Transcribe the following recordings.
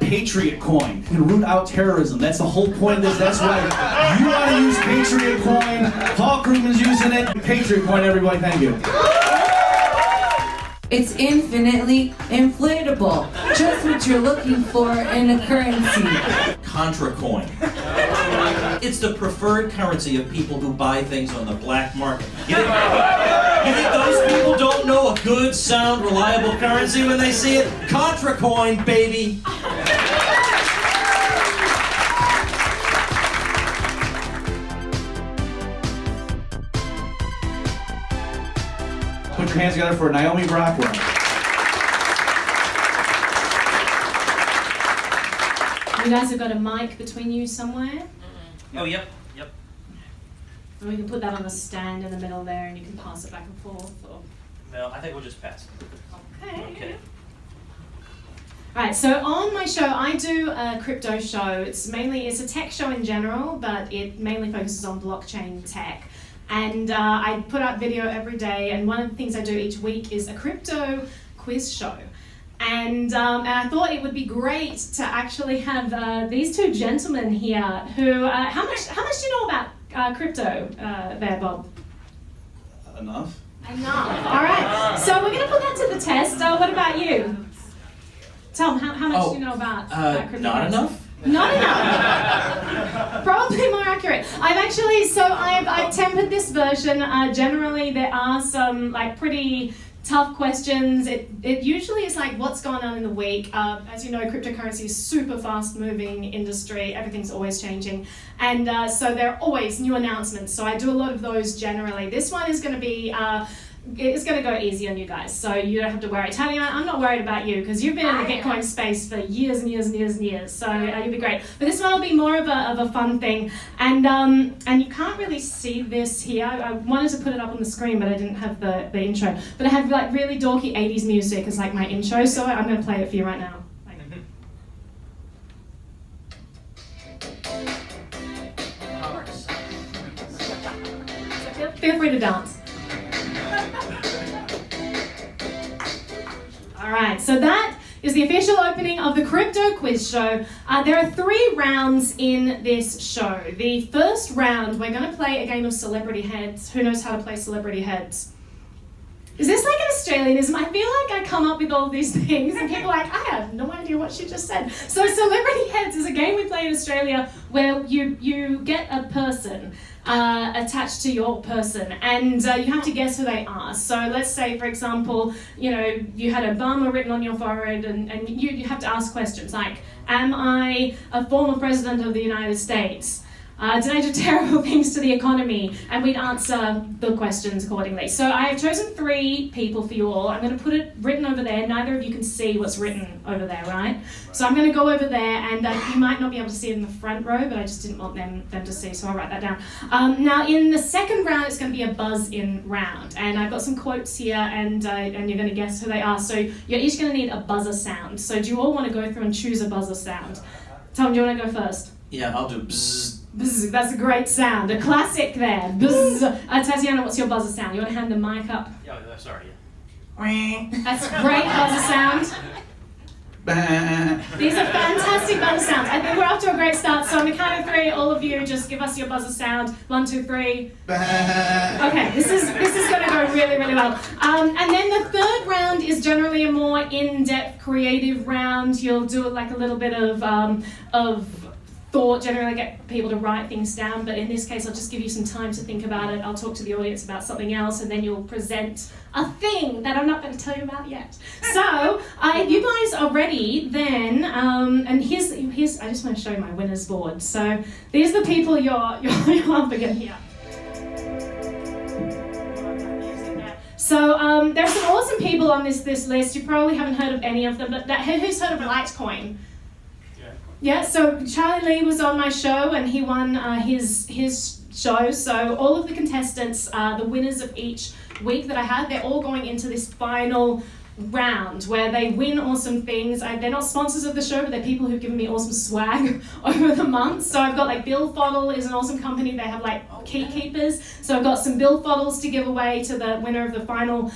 Patriot Coin. You can root out terrorism. That's the whole point of this. That's why you want to use Patriot Coin. Paul Krugman's using it. Patriot Coin, everybody. Thank you. It's infinitely inflatable. Just what you're looking for in a currency. Contra coin. It's the preferred currency of people who buy things on the black market. You think those people don't know a good, sound, reliable currency when they see it? Contra coin, baby. Put your hands together for Naomi Brockwell. You guys have got a mic between you somewhere? Oh, yep. And we can put that on a stand in the middle there and you can pass it back and forth. Or... Well, I think we'll just pass it. Okay. Alright, so on my show, I do a crypto show. It's a tech show in general, but it mainly focuses on blockchain tech. And I put out video every day, and one of the things I do each week is a crypto quiz show. And I thought it would be great to actually have these two gentlemen here who, how much do you know about crypto there, Bob? Enough. All right, so we're going to put that to the test. What about you? Tom, how much do you know about crypto? Not enough? Not enough. Probably more accurate. I've tempered this version. Generally, there are some pretty tough questions. It usually is like what's going on in the week. As you know, cryptocurrency is super fast moving industry. Everything's always changing. And so there are always new announcements. So I do a lot of those generally. This one is going to be, it's going to go easy on you guys. So you don't have to worry. Tatiana, I'm not worried about you because you've been in the Bitcoin space for years and years and years and years. So you'll be great. But this one will be more of a fun thing. And you can't really see this here. I wanted to put it up on the screen, but I didn't have the intro. But I have really dorky 80s music as my intro. So I'm going to play it for you right now. Feel free to dance. All right, so that is the official opening of the Crypto Quiz Show. There are 3 rounds in this show. The first round, we're going to play a game of celebrity heads. Who knows how to play celebrity heads? Is this like an Australianism? I feel like I come up with all these things and people are like, I have no idea what she just said. So celebrity heads is a game we play in Australia where you get a person attached to your person and you have to guess who they are. So let's say, for example, you had Obama written on your forehead and you have to ask questions like, am I a former president of the United States? Did I do terrible things to the economy? And we'd answer the questions accordingly. So I have chosen 3 people for you all. I'm going to put it written over there. Neither of you can see what's written over there, right? So I'm going to go over there, and you might not be able to see it in the front row, but I just didn't want them to see, so I'll write that down. Now, in the second round, it's going to be a buzz-in round. And I've got some quotes here, and you're going to guess who they are. So you're each going to need a buzzer sound. So do you all want to go through and choose a buzzer sound? Tom, do you want to go first? Yeah, I'll do bzzz. Bzz, that's a great sound, a classic there. Bzz. Tatiana, what's your buzzer sound? You want to hand the mic up? Yeah, sorry. That's a great buzzer sound. These are fantastic buzzer sounds. I think we're off to a great start. So on the count of 3, all of you just give us your buzzer sound. 1, 2, 3. Okay, this is going to go really, really well. And then the third round is generally a more in-depth, creative round. You'll do like a little bit of thought, generally get people to write things down, but in this case I'll just give you some time to think about it. I'll talk to the audience about something else and then you'll present a thing that I'm not going to tell you about yet. So if you guys are ready then, and here's I just want to show you my winners board. So these are the people you're up against here. So there are some awesome people on this list. You probably haven't heard of any of them, but who's heard of Lightening? Yeah, so Charlie Lee was on my show and he won his show. So all of the contestants, the winners of each week that I had, they're all going into this final round where they win awesome things. They're not sponsors of the show, but they're people who've given me awesome swag over the months. So I've got like Bill Foddle is an awesome company. They have like key keepers. So I've got some Bill Foddles to give away to the winner of the final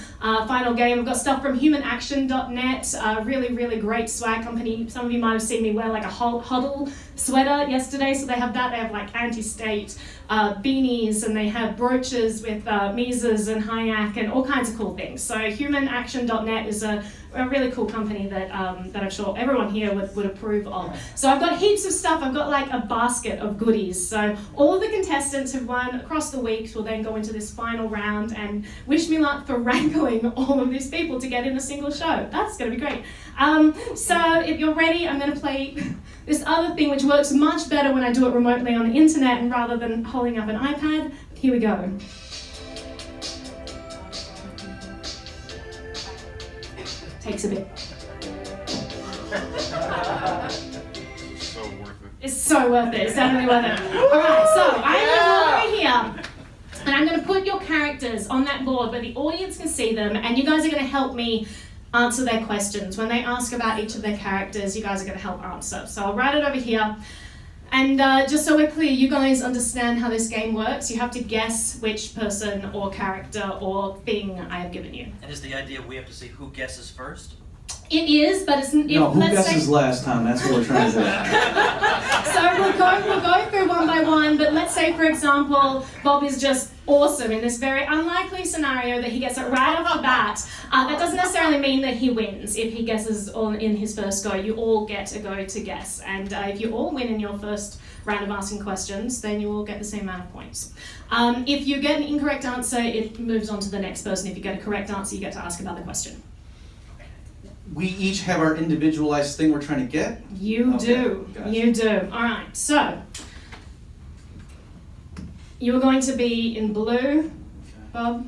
game. I've got stuff from humanaction.net, really, really great swag company. Some of you might have seen me wear like a huddle sweater yesterday. So they have that. They have like anti-state beanies, and they have brooches with Mises and Hayek and all kinds of cool things. So humanaction.net is a really cool company that I'm sure everyone here would approve of. So I've got heaps of stuff. I've got like a basket of goodies. So all of the contestants who've won across the weeks will then go into this final round, and wish me luck for wrangling all of these people to get in a single show. That's going to be great. So if you're ready, I'm going to play this other thing which works much better when I do it remotely on the internet and rather than holding up an iPad. Here we go. Takes a bit. So worth it. It's so worth it. It's definitely worth it. Alright, so I'm going to go over here and I'm going to put your characters on that board where the audience can see them, and you guys are going to help me answer their questions. When they ask about each of their characters, you guys are going to help answer. So I'll write it over here. And just so we're clear, you guys understand how this game works. You have to guess which person or character or thing I have given you. And is the idea we have to see who guesses first? It is, but it's... No, who guesses last time? That's what we're trying to do. So we'll go through one by one, but let's say, for example, Bob is just awesome in this very unlikely scenario that he gets it right off the bat. That doesn't necessarily mean that he wins if he guesses in his first go. You all get a go to guess, and if you all win in your first round of asking questions, then you all get the same amount of points. If you get an incorrect answer, it moves on to the next person. If you get a correct answer, you get to ask about the question. We each have our individualized thing we're trying to get? You do. Gotcha. You do. All right, so you are going to be in blue, Bob.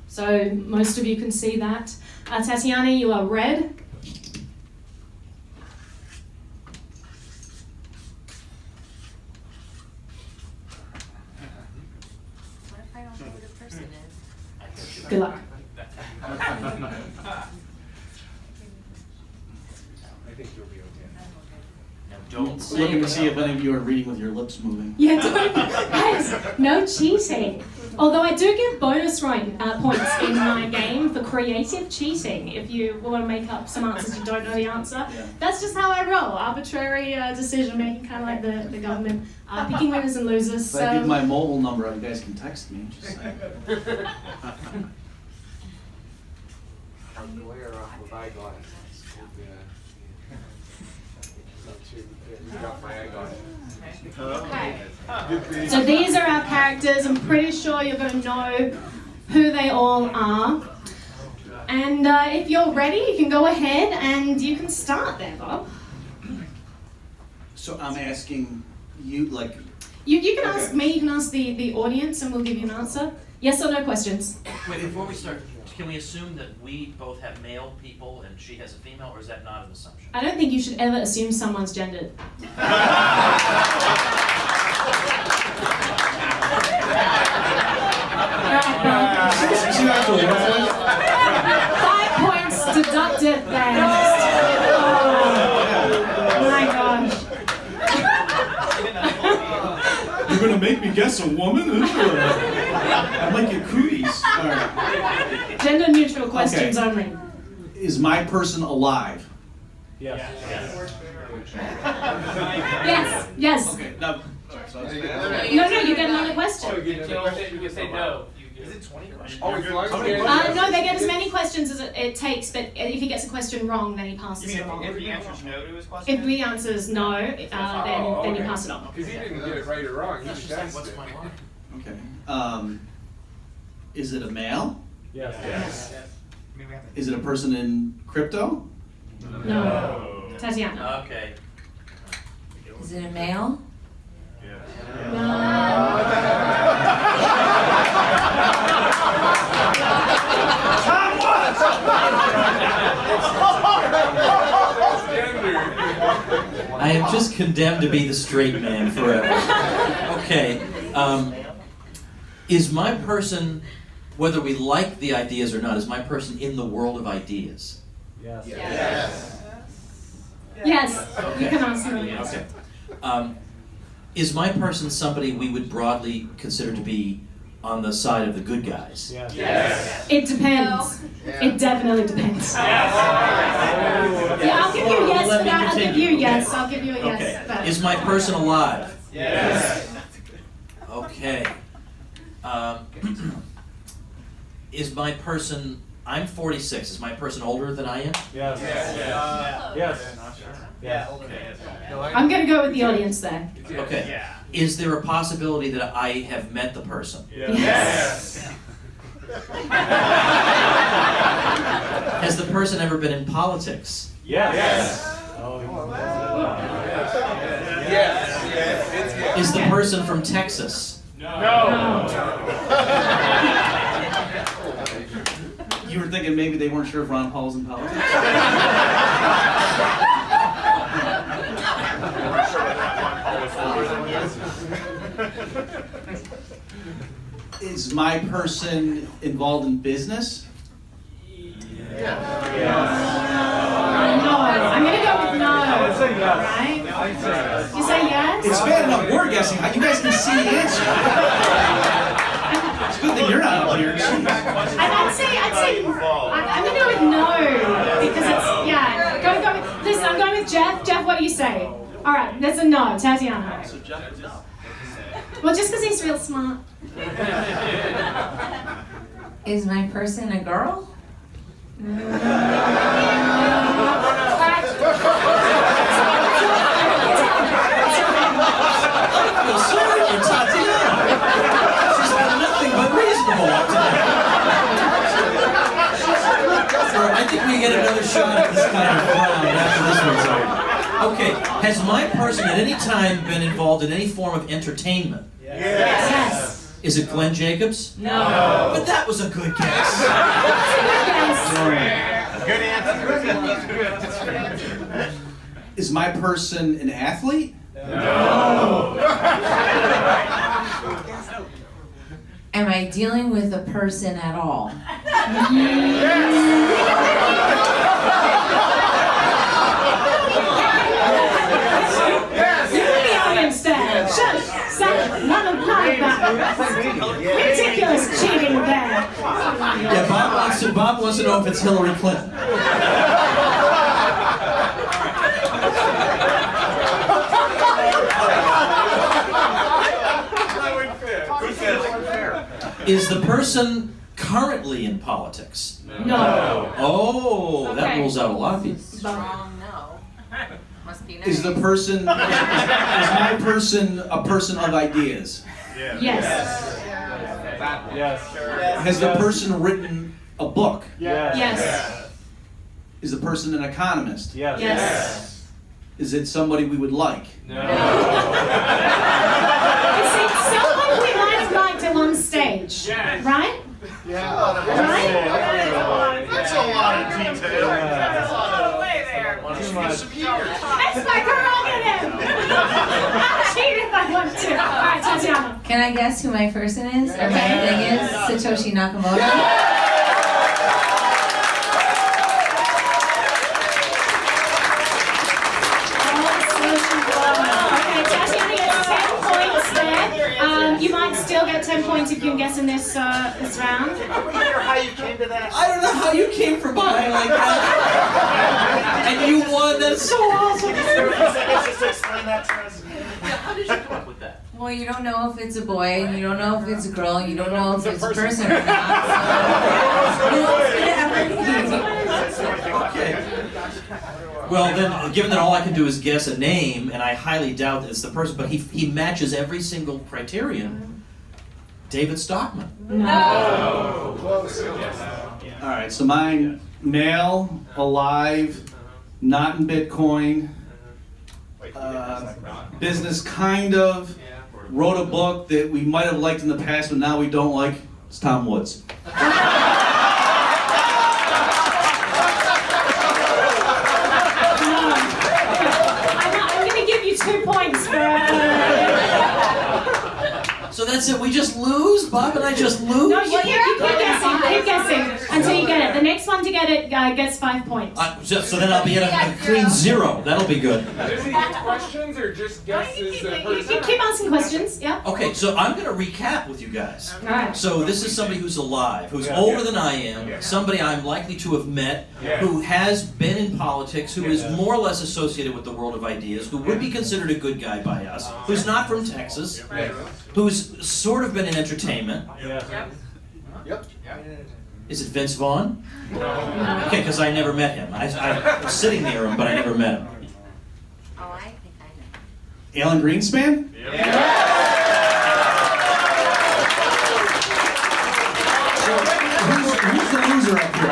So most of you can see that. Tatiana, you are red. Good luck. I think you'll be okay. Now don't say Looking to see if any of you are reading with your lips moving. Yeah, guys, no cheating. Although I do give bonus points in my game for creative cheating. If you want to make up some answers you don't know the answer, that's just how I roll. Arbitrary decision making, kind of like the government, picking winners and losers. If I give my mobile number, you guys can text me. Just saying. I'm glare off of eyeglasses. You got my eyeglasses. Okay. So these are our characters. I'm pretty sure you're going to know who they all are. And if you're ready, you can go ahead and you can start there, Bob. So I'm asking you, like... You can ask me, you can ask the audience, and we'll give you an answer. Yes or no questions? Wait, before we start, can we assume that we both have male people and she has a female, or is that not an assumption? I don't think you should ever assume someone's gendered. She got the 5 points deducted there. Oh my gosh. You're gonna make me guess a woman? I like your cooties. All right. Gender neutral questions only. Is my person alive? Yes. Yes. Okay. No. No, you get another question. You can say no. Is it 20 questions? Oh, as long as you get No, they get as many questions as it takes, but if he gets a question wrong, then he passes it along. If he answers no to his question? If he answers no, then you pass it on. Because he didn't get it right or wrong. He That's just just like, asked what's it. my line? Okay. Is it a male? Yes. Is it a person in crypto? No. Tatiana. Okay. Is it a male? I am just condemned to be the straight man forever. Okay. Is my person, whether we like the ideas or not, is my person in the world of ideas? Yes. Yes, Okay. you can answer me. Okay. Is my person somebody we would broadly consider to be on the side of the good guys? Yes. It depends. It definitely depends. Yeah, I'll give you a yes Let for me that. I'll give continue, you a okay? yes. I'll give you a yes. Okay. for that. Is my person alive? Yes. Okay. Is my person, I'm 46, is my person older than I am? Yes. Yes. I'm going to go with the audience then. Okay. Is there a possibility that I have met the person? Yes. Has the person ever been in politics? Yes. Is the person from Texas? No. You were thinking maybe they weren't sure if Ron Paul's in politics? Is my person involved in business? No. I'm going to go with no. say yes. Right? I say yes. You say yes? It's bad enough we're guessing. How you guys can see the answer? It's a good thing you're not up here. Jeez. I'd say, I'm going to go with no. Because it's, yeah. Go with, listen, I'm going with Jeff. Jeff, what do you say? All right, that's a no. Tatiana. Well, just because he's real smart. Is my person a girl? Sorry for Tatiana. She's been nothing but reasonable up to now. I think we get another shot at this kind of round after this one's over. Okay, has my person at any time been involved in any form of entertainment? Yes. Is it Glenn Jacobs? No. But that was a good guess. Good answer. Is my person an athlete? Am I dealing with a person at all? You're the audience then. Shut none of that. Ridiculous cheating there. Yeah, Bob wants to know if it's Hillary Clinton. Is the person currently in politics? No. Oh, that Okay. rules out a lot of people. No. Must be nice. Is the person is my person a person of ideas? Yes. Yes. Has the person written a book? Yes. Yes. Is the person an economist? Yes. Yes. Is it somebody we would like? It's someone we might have liked at one stage. Right? Right? That's a lot of detail. That's a lot of way there. Too much. That's my prerogative. I'll cheat if I want to. All right, Tatiana. Can I guess who my person is? Or my thing is? Satoshi Nakamoto? Okay, Tatiana gets 10 points there. You might still get 10 points if you can guess in this this round. I wonder how you came to that. I don't know how you came from behind like that. And you won. That's so awesome. 30 seconds just to explain that to us. How did you come up with that? Well, you don't know if it's a boy, and you don't know if it's a girl, and you don't know if it's a person or not. Okay. Well, then, given that all I can do is guess a name, and I highly doubt that it's the person, but he matches every single criterion. David Stockman. No. All right, so mine, male, alive, not in Bitcoin, business kind of, wrote a book that we might have liked in the past, but now we don't like. It's Tom Woods. I'm going to that's it. We just lose? Bob and I just lose? No, you keep guessing until you get it. The next one to get it gets 5 points. So then I'll be at a clean 0. That'll be good. Is it questions or just guesses? You keep asking questions, yeah? Okay, so I'm going to recap with you guys. All right. So this is somebody who's alive, who's older than I am, somebody I'm likely to have met, who has been in politics, who is more or less associated with the world of ideas, who would be considered a good guy by us, who's not from Texas, who's sort of been in entertainment. Yep. Is it Vince Vaughn? Okay, because I never met him. I was sitting near him, but I never met him. Oh, I think I know. Alan Greenspan? Who's the loser up here?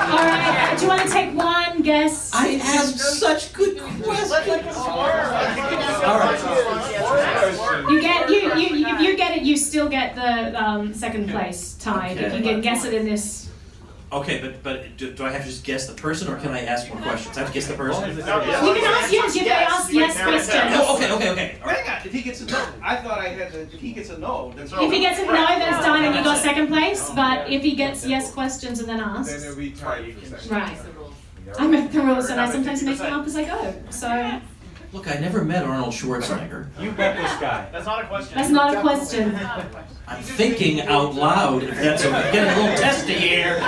All right. Do you want to take one guess? I asked such good questions. All right. You get if you get it, you still get the second place tied. If you can guess it in this. Okay, but do I have to just guess the person, or can I ask more questions? I have to guess the person? You can ask yes. You can ask yes questions. Oh, okay. All right. Hang on, if he gets a no, I thought I had to, if he gets a no, then If he gets a no, then it's done and you got second place. But if he gets yes questions and then Then asks, it'll be tied for second. right. I make the rules and I sometimes make them up as I go. So Look, I never met Arnold Schwarzenegger. You bet this guy. That's not a question. that's not a question. I'm thinking out loud. If that's getting a little testy here.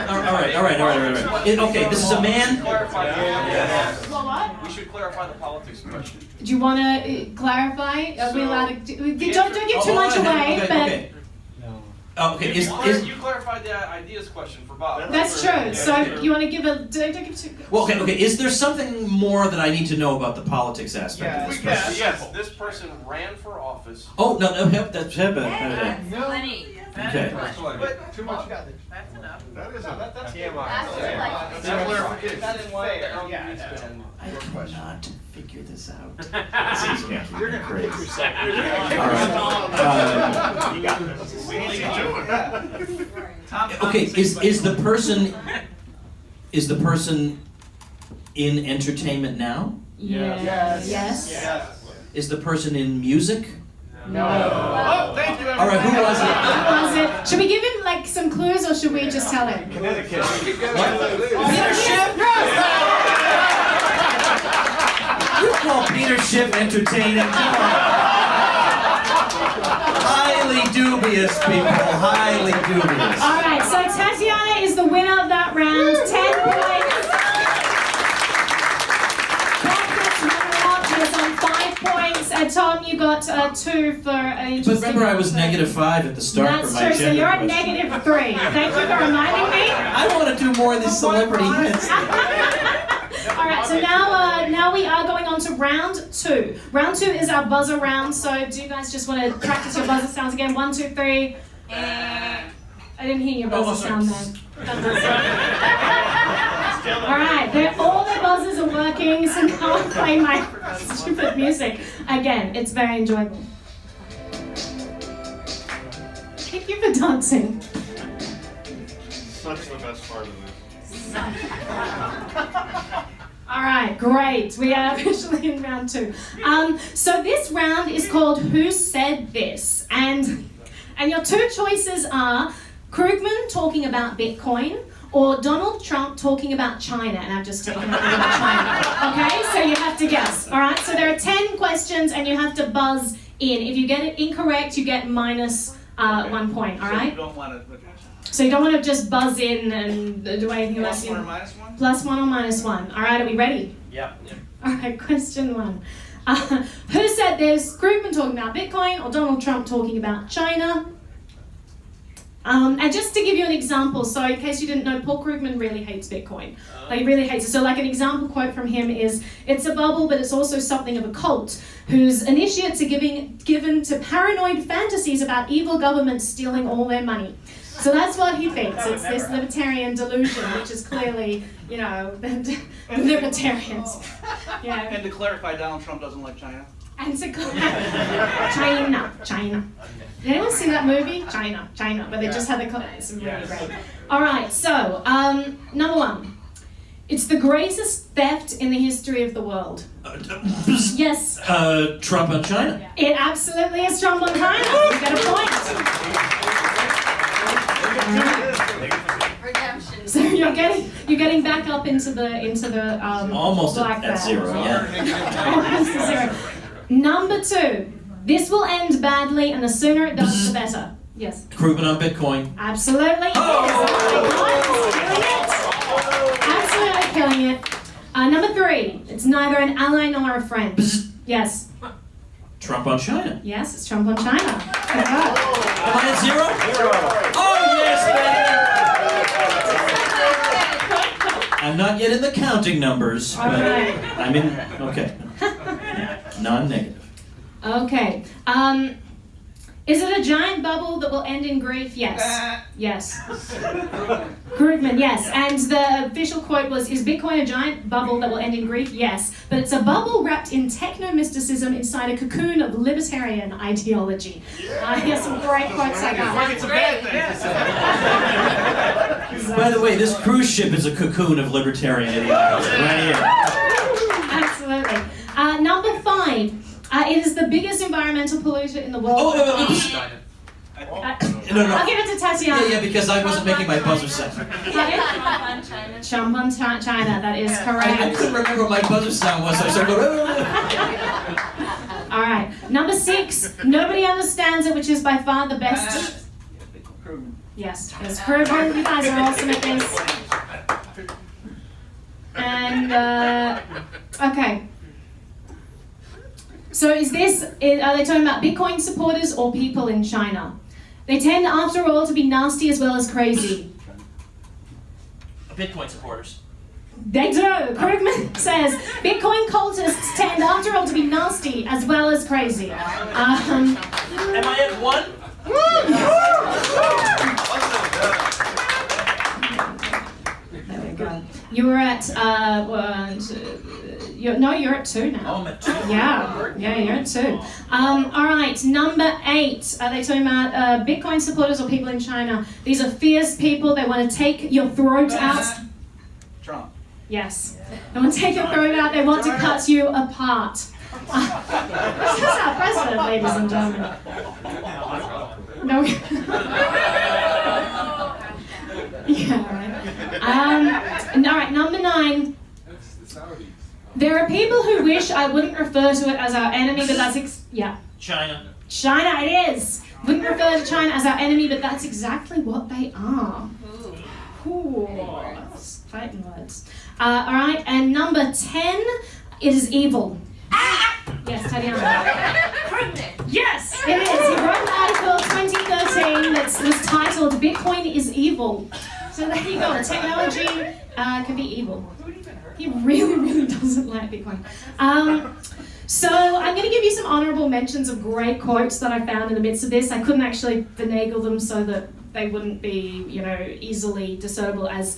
All right. Okay, this is a man. We should clarify the politics question. Do you want to clarify? Are we allowed to? Don't give too much away. But Okay. Okay. You clarified the ideas question for Bob. that's true. So you want to give a? Don't give too. Well, okay. Is there something more that I need to know about the politics aspect of this? Yes, this person ran for office. Oh no, that's Plenty. Okay. But Too much. That's enough. That is a that's That's clarification. like That's fair. I cannot figure this out. You're gonna Great. hurt yourself. You got this. We need to do it. Okay, is the person in entertainment now? Yes. Yes. Is the person in music? Oh, thank you, everyone. All right, who was it? Was it? Should we give him like some clues or should we just tell him? Connecticut. Peter Schiff? You call Peter Schiff entertaining? Come on. Highly dubious, people. Highly dubious. All right. So Tatiana is the winner of that round. 10 points. Is on 5 points, and Tom, you got 2 for each. But remember, I was -5 at the start That's for my true. So gender you're at question. -3. Thank you for reminding me. I want to do more of these celebrity hits. All right. So now we are going on to round 2. Round 2 is our buzzer round. So do you guys just want to practice your buzzer sounds again? 1, 2, 3. I didn't hear your buzzer sound then. All right, all the buzzers are working, so now I'll play my stupid music again. It's very enjoyable. Thank you for dancing. That's the best part of this. All right, great. We are officially in round 2. So this round is called Who Said This? And your 2 choices are Krugman talking about Bitcoin, or Donald Trump talking about China, and I've just taken it about China. Okay, so you have to guess. All right, so there are 10 questions, and you have to buzz in. If you get it incorrect, you get minus 1 point. All right. You don't want to. So you don't want to just buzz in and do anything else. Plus 1 or minus 1? Plus 1 or minus 1. All right, are we ready? Yeah. All right, question 1. Who said this? Krugman talking about Bitcoin, or Donald Trump talking about China? And just to give you an example, so in case you didn't know, Paul Krugman really hates Bitcoin. Like, he really hates it. So like an example quote from him is, "It's a bubble, but it's also something of a cult, whose initiates are given to paranoid fantasies about evil governments stealing all their money." So that's what he thinks. It's this libertarian delusion, which is clearly, the libertarians. Yeah. And to clarify, Donald Trump doesn't like China. And to China. Did anyone see that movie? China, where they just had the it's really great. All right, so number 1. It's the greatest theft in the history of the world. Yes. Trump on China. It absolutely is Trump on China. You get a point. Redemption. So you're getting back up into the Almost black at zero, yeah. Almost at zero. Number 2. This will end badly, and the sooner it does, the better. Yes. Krugman on Bitcoin. Absolutely. Absolutely killing it. Number 3. It's neither an ally nor a friend. Yes. Trump on China. Yes, it's Trump on China. Am I at zero? Oh, yes, baby! I'm not yet in the counting numbers, but Alright. I'm in, okay. Non-negative. Okay. Is it a giant bubble that will end in grief? Yes. Yes. Krugman, yes. And the official quote was, is Bitcoin a giant bubble that will end in grief? Yes. But it's a bubble wrapped in techno-mysticism inside a cocoon of libertarian ideology. Here's some great quotes I got. It's a bad thing. By the way, this cruise ship is a cocoon of libertarian ideology. Right here. Absolutely. Number 5. It is the biggest environmental polluter in the world. Oh, no. I'll give it to Tatiana. Yeah, because I wasn't making my buzzer sound. Trump on China, that is I correct. couldn't remember what my buzzer sound was, so I started going, All right, number 6. Nobody understands it, which is by far the best. Yes, it's Krugman. You guys are awesome at this. And okay. So are they talking about Bitcoin supporters or people in China? They tend, after all, to be nasty as well as crazy. Bitcoin supporters. They do. Krugman says Bitcoin cultists tend, after all, to be nasty as well as crazy. Am I at 1? There we go. You were at 1, 2. You're at 2 now. Oh, I'm at 2. Yeah, you're at 2. All right, number 8. Are they talking about Bitcoin supporters or people in China? These are fierce people. They want to take your throat out. Trump. Yes. They want to take your throat out. They want to cut you apart. This is our president, ladies and gentlemen. No. Yeah, right. All right, number 9. There are people who wish I wouldn't refer to it as our enemy, but that's China. China it is. Wouldn't refer to China as our enemy, but that's exactly what they are. Ooh, that's fighting words. All right, and number 10, it is evil. Yes, Tatiana. Yes, it is. He wrote an article 2013 that was titled "Bitcoin is Evil." So there you go. Technology can be evil. He really, really doesn't like Bitcoin. So I'm going to give you some honorable mentions of great quotes that I found in the midst of this. I couldn't actually finagle them so that they wouldn't be, easily discernible as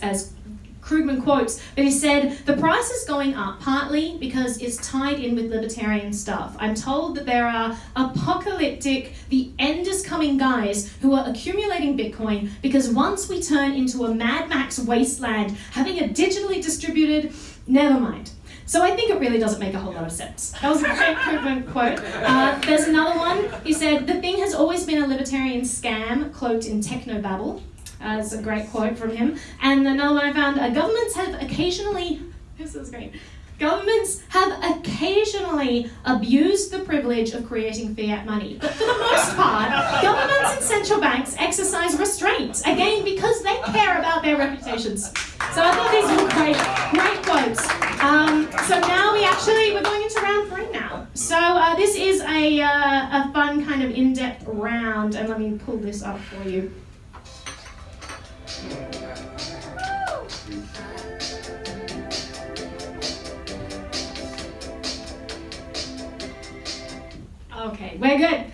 Krugman quotes, but he said, the price is going up partly because it's tied in with libertarian stuff. I'm told that there are apocalyptic, the end is coming guys who are accumulating Bitcoin because once we turn into a Mad Max wasteland, having a digitally distributed, never mind. So I think it really doesn't make a whole lot of sense. That was a great Krugman quote. There's another one. He said, the thing has always been a libertarian scam cloaked in technobabble. That's a great quote from him. And another one I found, governments have occasionally, this is great, governments have occasionally abused the privilege of creating fiat money. But for the most part, governments and central banks exercise restraint, again, because they care about their reputations. So I think these are great quotes. So now we're going into round 3 now. So this is a fun kind of in-depth round, and let me pull this up for you. Okay, we're good.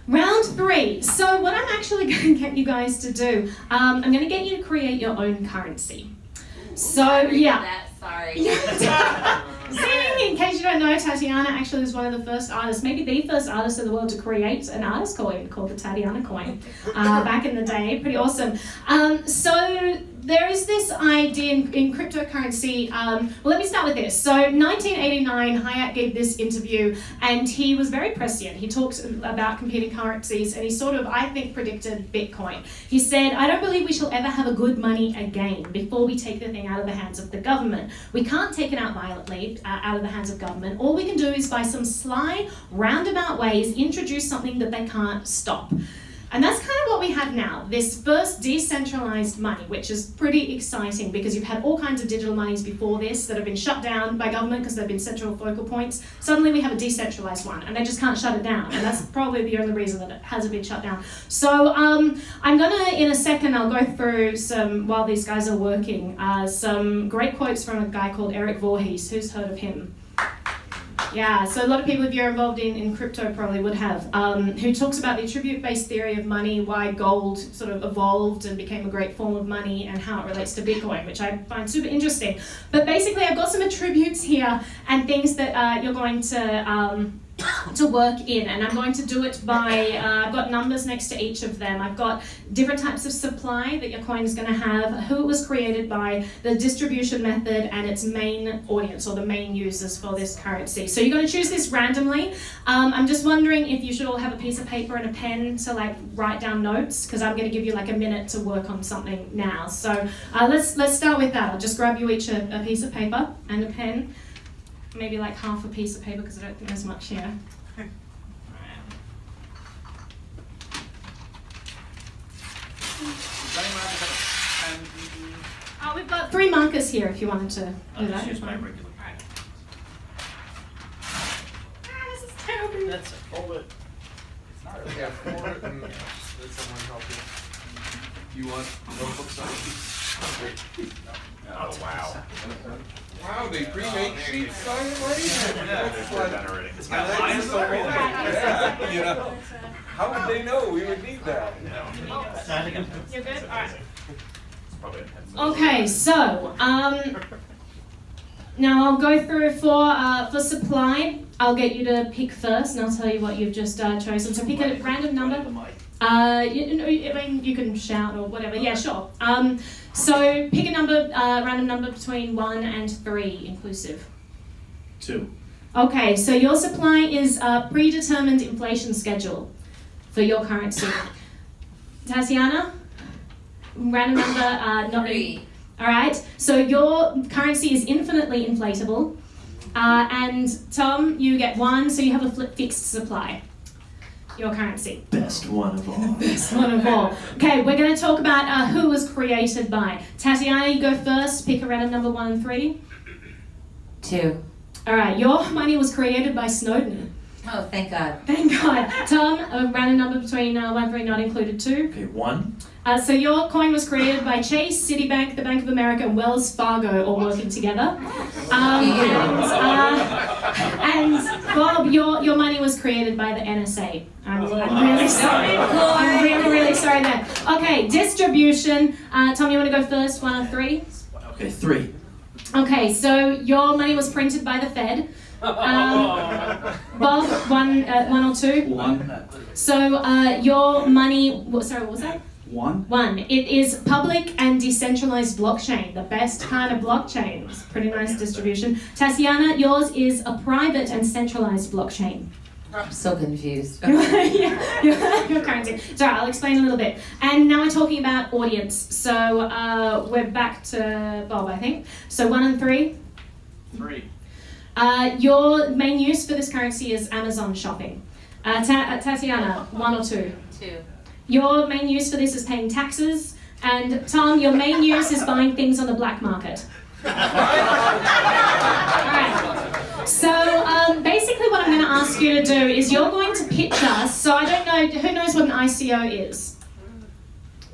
Round 3. So what I'm actually going to get you guys to do, I'm going to get you to create your own currency. So, yeah. Sorry. See, in case you don't know, Tatiana actually was one of the first artists, maybe the first artist in the world to create an artist coin called the Tatiana coin back in the day. Pretty awesome. So there is this idea in cryptocurrency. Well, let me start with this. So 1989, Hayek gave this interview, and he was very prescient. He talked about competing currencies, and he sort of, I think, predicted Bitcoin. He said, I don't believe we shall ever have a good money again before we take the thing out of the hands of the government. We can't take it out violently, out of the hands of government. All we can do is by some sly, roundabout ways, introduce something that they can't stop. And that's kind of what we have now, this first decentralized money, which is pretty exciting because you've had all kinds of digital monies before this that have been shut down by government because they've been central focal points. Suddenly we have a decentralized one and they just can't shut it down. And that's probably the only reason that it hasn't been shut down. So I'm gonna, in a second, I'll go through some, while these guys are working, some great quotes from a guy called Eric Voorhees. Who's heard of him? Yeah, so a lot of people, if you're involved in crypto, probably would have, who talks about the attribute-based theory of money, why gold sort of evolved and became a great form of money, and how it relates to Bitcoin, which I find super interesting. But basically, I've got some attributes here and things that you're going to work in, and I'm going to do it by, I've got numbers next to each of them. I've got different types of supply that your coin is going to have, who it was created by, the distribution method, and its main audience or the main users for this currency. So you're going to choose this randomly. I'm just wondering if you should all have a piece of paper and a pen to like write down notes, because I'm going to give you like a minute to work on something now. So let's start with that. I'll just grab you each a piece of paper and a pen. Maybe like half a piece of paper because I don't think there's much here. We've got 3 markers here if you wanted to do that. Use my regular pen. This is terrible. That's it. Hold it. Yeah, fold it and let someone help you. You want notebooks on it? Oh, wow. Wow, they pre-made sheets on it already? That's like, done already. it's got lines all over it. Yeah, you know. How would they know we would need that? You're good? All right. Probably a pencil. Okay, so now I'll go through for supply. I'll get you to pick first, and I'll tell you what you've just chosen. So pick a random number. I mean, you can shout or whatever. Yeah, sure. So pick a number, random number between 1 and 3 inclusive. 2. Okay, so your supply is a predetermined inflation schedule for your currency. Tatiana, random number, not 3. All right, so your currency is infinitely inflatable. And Tom, you get 1, so you have a fixed supply. Your currency. Best one of all. Best one of all. Okay, we're going to talk about who was created by. Tatiana, you go first. Pick a random number 1 and 3. 2. All right, your money was created by Snowden. Oh, thank God. Thank God. Tom, a random number between 1 and 3 not included 2. Okay, 1. So your coin was created by Chase, Citibank, the Bank of America, and Wells Fargo all working together. And Bob, your money was created by the NSA. I'm really sorry. I'm really sorry there. Okay, distribution. Tom, you want to go first? 1 or 3? Okay, 3. Okay, so your money was printed by the Fed. Bob, 1 or 2? 1. So your money, sorry, what was that? 1. 1. It is public and decentralized blockchain, the best kind of blockchain. It's pretty nice distribution. Tatiana, yours is a private and centralized blockchain. I'm so confused. Your currency. Sorry, I'll explain a little bit. And now we're talking about audience. So we're back to Bob, I think. So 1 and 3? 3. Your main use for this currency is Amazon shopping. Tatiana, 1 or 2? 2. Your main use for this is paying taxes. And Tom, your main use is buying things on the black market. Alright. So basically what I'm going to ask you to do is you're going to pitch us. So I don't know, who knows what an ICO is?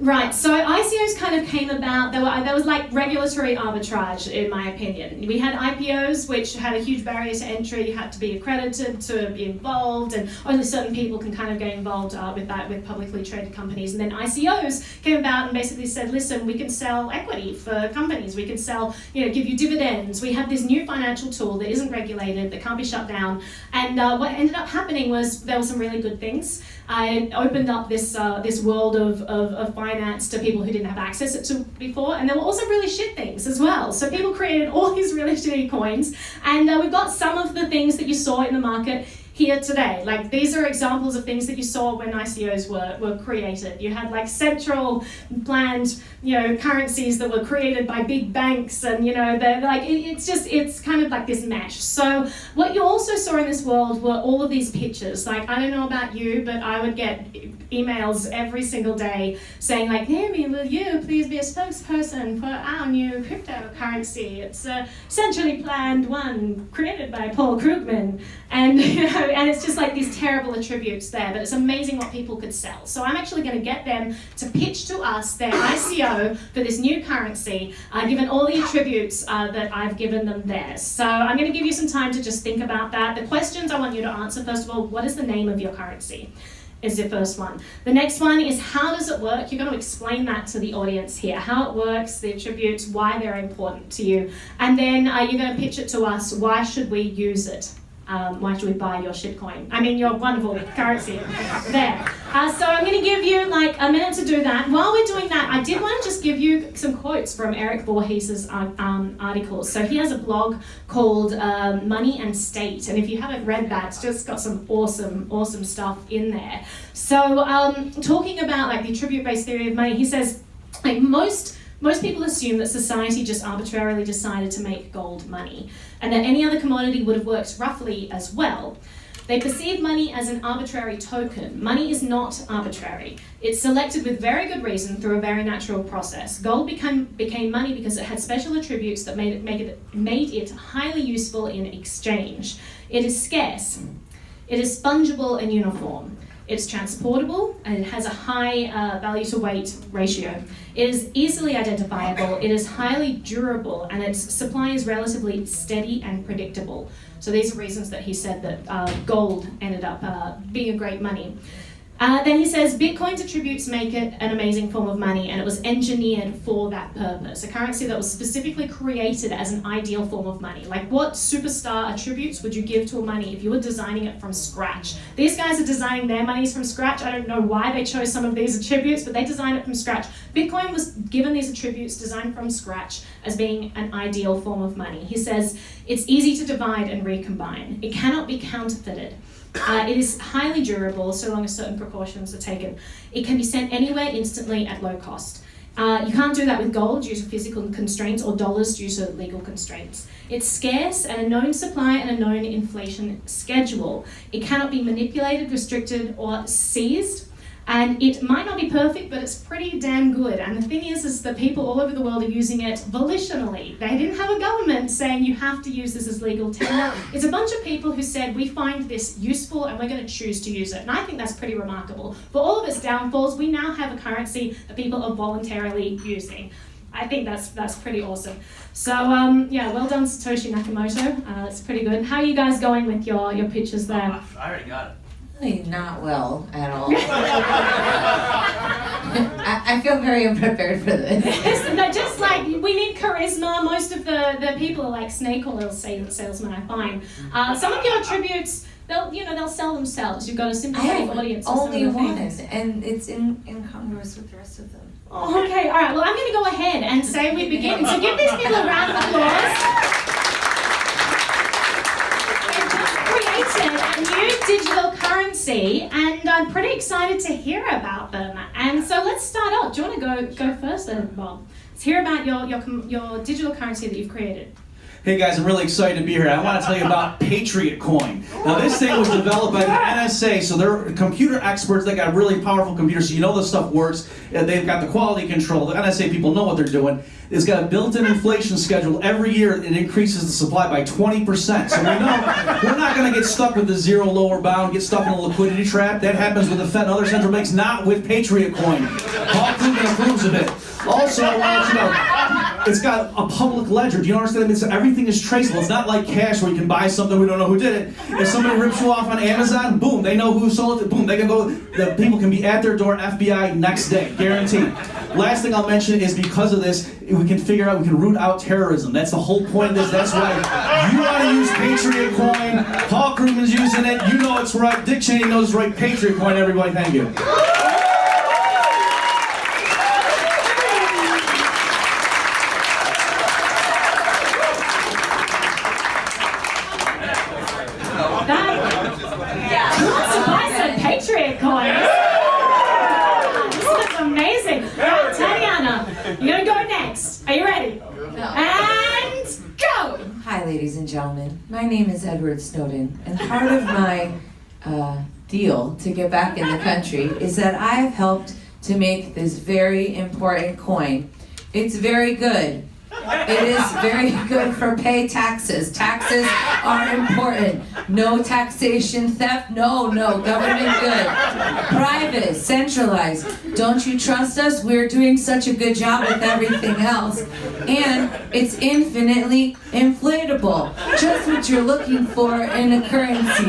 Right, so ICOs kind of came about, there was like regulatory arbitrage in my opinion. We had IPOs which had a huge barrier to entry, you had to be accredited to be involved, and only certain people can kind of get involved with that, with publicly traded companies. And then ICOs came about and basically said, listen, we can sell equity for companies, we can sell, give you dividends, we have this new financial tool that isn't regulated, that can't be shut down. And what ended up happening was there were some really good things. I opened up this world of finance finance to people who didn't have access to it before, and there were also really shit things as well. So people created all these really shitty coins, and we've got some of the things that you saw in the market here today. Like, these are examples of things that you saw when ICOs were created. You had like central planned, currencies that were created by big banks, and they're like, it's kind of like this mesh. So what you also saw in this world were all of these pictures. Like, I don't know about you, but I would get emails every single day saying like, Naomi, will you please be a spokesperson for our new cryptocurrency? It's a centrally planned one created by Paul Krugman. And and it's just like these terrible attributes there, but it's amazing what people could sell. So I'm actually going to get them to pitch to us their ICO for this new currency, given all the attributes that I've given them there. So I'm going to give you some time to just think about that. The questions I want you to answer, first of all, what is the name of your currency? Is your first one. The next one is, how does it work? You're going to explain that to the audience here, how it works, the attributes, why they're important to you. And then you're going to pitch it to us, why should we use it? Why should we buy your shitcoin? I mean, your wonderful currency there. So I'm going to give you like a minute to do that. While we're doing that, I did want to just give you some quotes from Eric Voorhees' articles. So he has a blog called Money and State. And if you haven't read that, it's just got some awesome stuff in there. So talking about like the attribute-based theory of money, he says, like, most people assume that society just arbitrarily decided to make gold money, and that any other commodity would have worked roughly as well. They perceive money as an arbitrary token. Money is not arbitrary. It's selected with very good reason through a very natural process. Gold became money because it had special attributes that made it highly useful in exchange. It is scarce. It is fungible and uniform. It's transportable, and it has a high value to weight ratio. It is easily identifiable, it is highly durable, and its supply is relatively steady and predictable. So these are reasons that he said that gold ended up being a great money. Then he says, Bitcoin's attributes make it an amazing form of money, and it was engineered for that purpose. A currency that was specifically created as an ideal form of money. Like, what superstar attributes would you give to a money if you were designing it from scratch? These guys are designing their monies from scratch. I don't know why they chose some of these attributes, but they designed it from scratch. Bitcoin was given these attributes designed from scratch as being an ideal form of money. He says, it's easy to divide and recombine. It cannot be counterfeited. It is highly durable so long as certain precautions are taken. It can be sent anywhere instantly at low cost. You can't do that with gold due to physical constraints, or dollars due to legal constraints. It's scarce, and a known supply and a known inflation schedule. It cannot be manipulated, restricted, or seized. And it might not be perfect, but it's pretty damn good. And the thing is that people all over the world are using it volitionally. They didn't have a government saying you have to use this as legal tender. It's a bunch of people who said, we find this useful and we're going to choose to use it. And I think that's pretty remarkable. For all of its downfalls, we now have a currency that people are voluntarily using. I think that's pretty awesome. So yeah, well done, Satoshi Nakamoto. That's pretty good. How are you guys going with your pitches there? I already got it. Really not well at all. I feel very unprepared for this. Just like, we need charisma. Most of the people are like snake oil salesmen, I find. Some of your attributes, they'll sell themselves. You've got a sympathetic audience. I have only one, and it's incongruous with the rest of them. Oh, okay, all right. Well, I'm going to go ahead and say we begin. So give these people a round of applause. Created a new digital currency, and I'm pretty excited to hear about them. And so let's start off. Do you want to go first then, Bob? Let's hear about your digital currency that you've created. Hey guys, I'm really excited to be here. I want to tell you about Patriot Coin. Now this thing was developed by the NSA, so they're computer experts. They got really powerful computers, so you know this stuff works. They've got the quality control. The NSA people know what they're doing. It's got a built-in inflation schedule. Every year it increases the supply by 20%. So we know we're not going to get stuck with the zero lower bound, get stuck in a liquidity trap. That happens with the Fed and other central banks, not with Patriot Coin. Paul Krugman approves of it. Also, I want you to know, it's got a public ledger. Do you understand? Everything is traceable. It's not like cash where you can buy something, we don't know who did it. If somebody rips you off on Amazon, boom, they know who sold it. Boom, they can go. The people can be at their door, FBI next day, guaranteed. Last thing I'll mention is because of this, we can figure out, we can root out terrorism. That's the whole point of this. That's why you want to use Patriot Coin. Paul Krugman's using it. You know it's right. Dick Cheney knows it's right. Patriot Coin, everybody. Thank you. ladies and gentlemen. My name is Edward Snowden, and part of my deal to get back in the country is that I have helped to make this very important coin. It's very good. It is very good for pay taxes. Taxes are important. No taxation theft. No, government good. Private, centralized. Don't you trust us? We're doing such a good job with everything else. And it's infinitely inflatable. Just what you're looking for in a currency.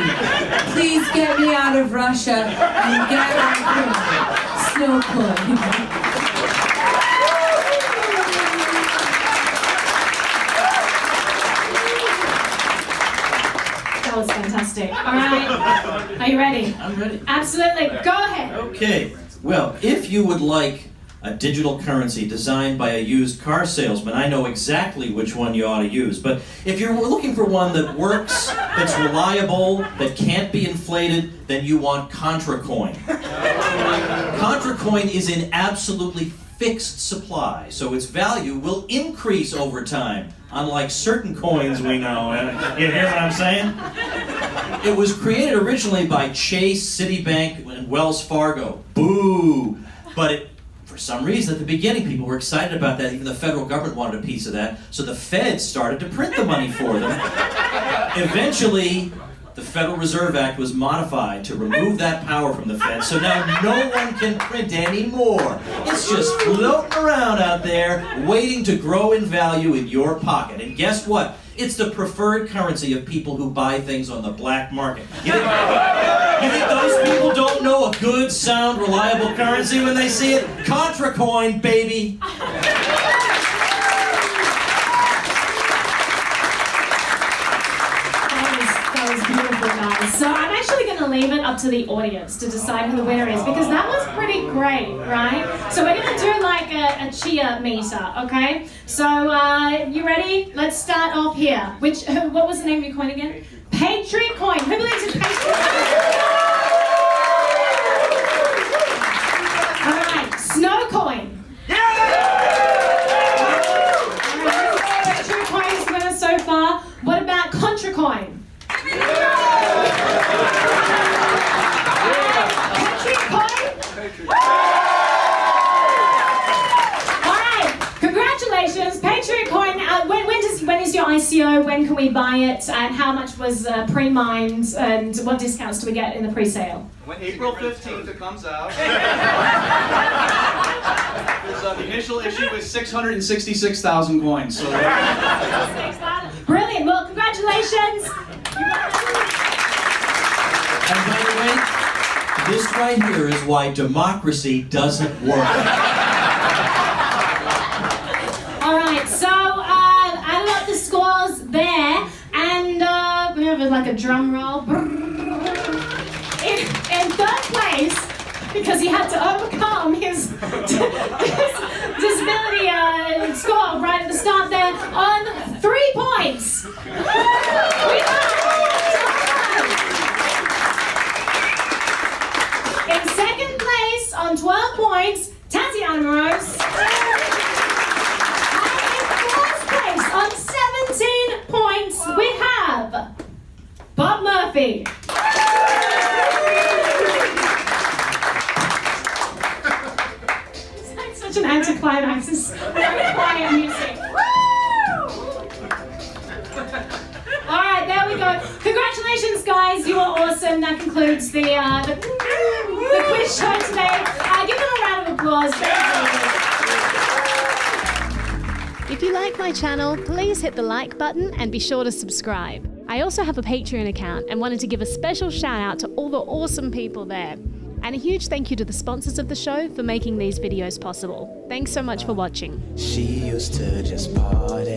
Please get me out of Russia and get our snow coin. That was fantastic. All right. Are you ready? I'm ready. Absolutely. Go ahead. Okay. Well, if you would like a digital currency designed by a used car salesman, I know exactly which one you ought to use. But if you're looking for one that works, that's reliable, that can't be inflated, then you want ContraCoin. ContraCoin is in absolutely fixed supply, so its value will increase over time, unlike certain coins we know. You hear what I'm saying? It was created originally by Chase, Citibank, and Wells Fargo. Boo! But for some reason, at the beginning, people were excited about that. Even the federal government wanted a piece of that, so the Fed started to print the money for them. Eventually, the Federal Reserve Act was modified to remove that power from the Fed, so now no one can print anymore. It's just floating around out there, waiting to grow in value in your pocket. And guess what? It's the preferred currency of people who buy things on the black market. You think those people don't know a good, sound, reliable currency when they see it? ContraCoin, baby! That was beautiful, guys. So I'm actually going to leave it up to the audience to decide who the winner is, because that was pretty great, right? So we're going to do like a cheer meter, okay? So you ready? Let's start off here. What was the name of your coin again? Patriot coin. Who believes in Patriot coin? All right, snow coin. All right, Patriot coin is the winner so far. What about Contra coin? Patriot coin? Alright, congratulations, Patriot coin. When is your ICO? When can we buy it? And how much was pre-mined? And what discounts do we get in the pre-sale? When April 15th it comes out. The initial issue is 666,000 coins. So. Brilliant. Well, congratulations. And by the way, this right here is why democracy doesn't work. All right, so added up the scores there, and we have like a drum roll. In third place, because he had to overcome his disability score right at the start there, on 3 points. In second place, on 12 points, Tatiana Moroz. And in fourth place, on 17 points, we have Bob Murphy. It's like such an anticlimax. It's very quiet music. All right, there we go. Congratulations, guys. You are awesome. That concludes the quiz show today. Give them a round of applause. If you like my channel, please hit the like button and be sure to subscribe. I also have a Patreon account and wanted to give a special shout out to all the awesome people there. And a huge thank you to the sponsors of the show for making these videos possible. Thanks so much for watching. She used to just party